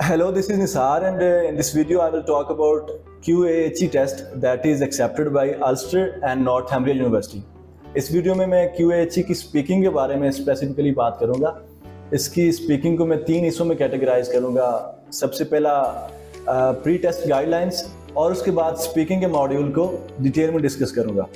Hello, this is Nisar, and in this video I will talk about QAHE test that is accepted by Ulster and Northumbria University. इस video में मैं QAHE की speaking के बारे में specifically बात करूंगा। इसकी स्पीकिंग को मैं 3 हिस्सों में कैटेगराइज करूंगा। सबसे पहला प्री टेस्ट गाइडलाइंस और उसके बाद स्पीकिंग के मॉड्यूल को डिटेल में डिस्कस करूंगा।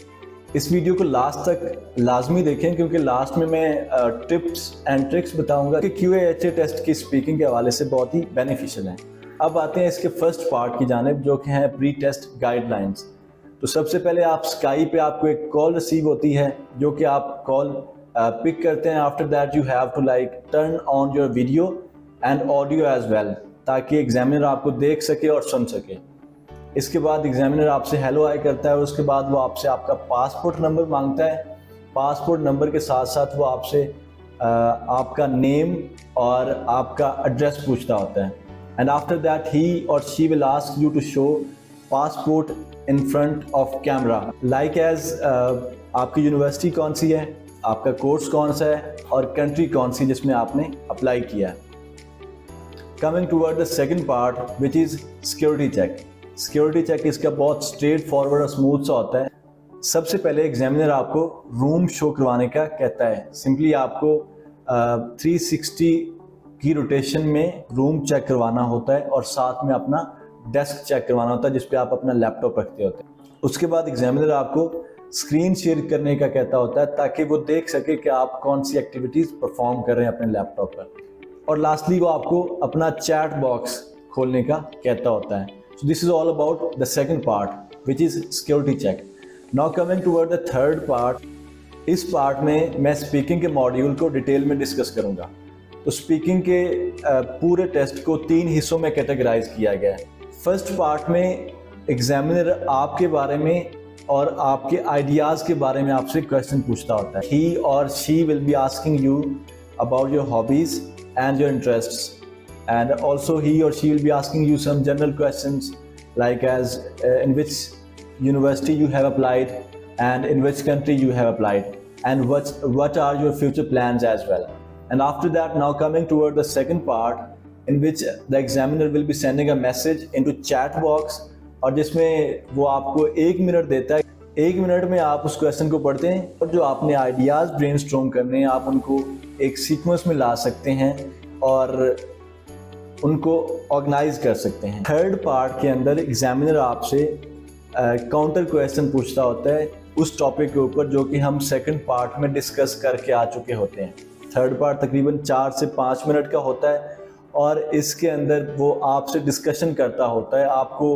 इस वीडियो को लास्ट तक लाजमी देखें क्योंकि लास्ट में मैं टिप्स एंड ट्रिक्स बताऊंगा कि QAHE टेस्ट की स्पीकिंग के हवाले से बहुत ही बेनिफिशियल है। अब आते हैं इसके फर्स्ट पार्ट की जानिब जो कि है प्री टेस्ट गाइडलाइंस। तो सबसे पहले आप स्काई पे आपको एक कॉल रिसीव होती है जो कि आप कॉल पिक करते हैं। After that you have to turn on your video and audio as well ताकि एग्जामिनर आपको देख सके और सुन सके। इसके बाद एग्जामिनर आपसे हेलो हाय करता है और उसके बाद वो आपसे आपका पासपोर्ट नंबर मांगता है। पासपोर्ट नंबर के साथ साथ वो आपसे आपका नेम और आपका एड्रेस पूछता होता है। एंड आफ्टर दैट ही और she will ask you to show passport in front of camera like as आपकी यूनिवर्सिटी कौन सी है, आपका कोर्स कौन सा है और कंट्री कौन सी जिसमें आपने अप्लाई किया है। Coming toward the second part which is security check. Security check इसका बहुत स्ट्रेट फॉरवर्ड और स्मूथ सा होता है। सबसे पहले एग्जामिनर आपको रूम शो करवाने का कहता है। सिंपली आपको 360 की रोटेशन में रूम चेक करवाना होता है और साथ में अपना डेस्क चेक करवाना होता है जिस पे आप अपना लैपटॉप रखते होते हैं। उसके बाद एग्जामिनर आपको स्क्रीन शेयर करने का कहता होता है ताकि वो देख सके कि आप कौन सी एक्टिविटीज़ परफॉर्म कर रहे हैं अपने लैपटॉप पर। और लास्टली वो आपको अपना चैट बॉक्स खोलने का कहता होता है। So this is all about the second part, which is security check. Now coming toward the third part, इस पार्ट में मैं स्पीकिंग के मॉड्यूल को डिटेल में डिस्कस करूंगा। तो स्पीकिंग के पूरे टेस्ट को 3 हिस्सों में कैटेगराइज किया गया है। फर्स्ट पार्ट में एग्जामिनर आपके बारे में और आपके आइडियाज़ के बारे में आपसे क्वेश्चन पूछता होता है। ही और she will be asking you about your hobbies and your interests, and also he or she will be asking you some general questions like as in which university you have applied and in which country you have applied and what are your future plans as well. And after that, now coming toward the second part in which the examiner will be sending a message into chat box और जिसमें वो आपको 1 minute देता है। 1 minute में आप उस question को पढ़ते हैं और जो आपने आइडियाज़ ब्रेनस्टॉर्म करने हैं आप उनको एक सीक्वेंस में ला सकते हैं और उनको ऑर्गेनाइज कर सकते हैं। थर्ड पार्ट के अंदर एग्जामिनर आपसे काउंटर क्वेश्चन पूछता होता है उस टॉपिक के ऊपर जो कि हम सेकंड पार्ट में डिस्कस करके आ चुके होते हैं। थर्ड पार्ट तकरीबन 4 से 5 मिनट का होता है और इसके अंदर वो आपसे डिस्कशन करता होता है। आपको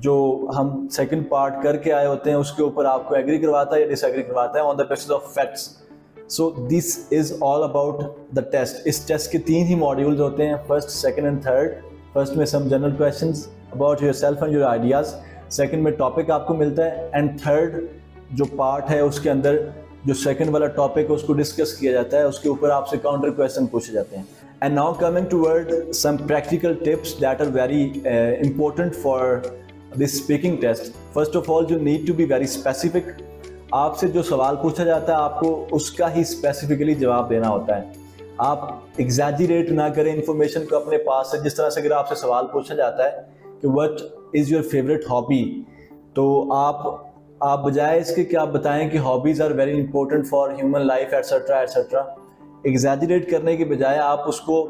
जो हम सेकंड पार्ट करके आए होते हैं उसके ऊपर आपको एग्री करवाता है या डिसएग्री करवाता है on the basis of facts. So this is all about the test. इस टेस्ट के 3 ही मॉड्यूल्स होते हैं, first, second and third. First में some general questions about yourself and your ideas, second में टॉपिक आपको मिलता है एंड थर्ड जो पार्ट है उसके अंदर जो सेकंड वाला टॉपिक है उसको डिस्कस किया जाता है, उसके ऊपर आपसे काउंटर क्वेश्चन पूछे जाते हैं। And now coming toward some practical tips that are very important for this speaking test. First of all you need to be very specific. आपसे जो सवाल पूछा जाता है आपको उसका ही स्पेसिफिकली जवाब देना होता है। आप एग्जैजरेट ना करें इन्फॉर्मेशन को अपने पास से। जिस तरह से अगर आपसे सवाल पूछा जाता है कि what is your favourite hobby, तो आप बजाय इसके कि आप बताएं कि hobbies are very important for human life etcetera etcetera, exaggerate करने के बजाय आप उसको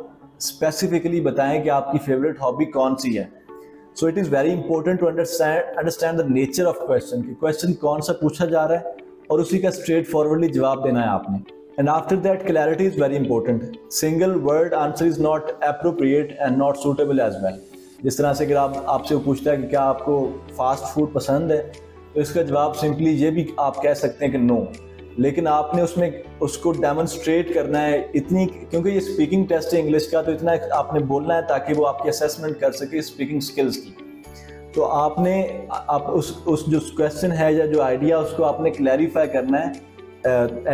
स्पेसिफिकली बताएं कि आपकी फेवरेट हॉबी कौन सी है। So it is very important to understand the nature of question कि क्वेश्चन कौन सा पूछा जा रहा है और उसी का स्ट्रेट फॉरवर्डली जवाब देना है आपने। And after that clarity is very important. Single word answer is not appropriate and not suitable as well. जिस तरह से अगर आपसे वो पूछता है कि क्या आपको फास्ट फूड पसंद है तो इसका जवाब सिंपली ये भी आप कह सकते हैं कि नो, लेकिन आपने उसमें उसको डेमोन्स्ट्रेट करना है इतनी, क्योंकि ये स्पीकिंग टेस्ट है इंग्लिश का, तो इतना आपने बोलना है ताकि वो आपकी असेसमेंट कर सके स्पीकिंग स्किल्स की। तो आप उस जो क्वेश्चन है या जो आइडिया उसको आपने क्लैरिफाई करना है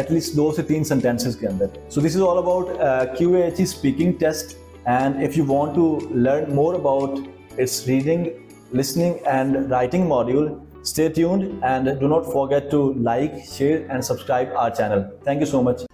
एटलीस्ट 2 से 3 सेंटेंसेस के अंदर। So this is all about QAHE speaking test and if you want to learn more about its reading, listening and writing module, stay tuned and do not forget to like, share and subscribe our channel. Thank you so much.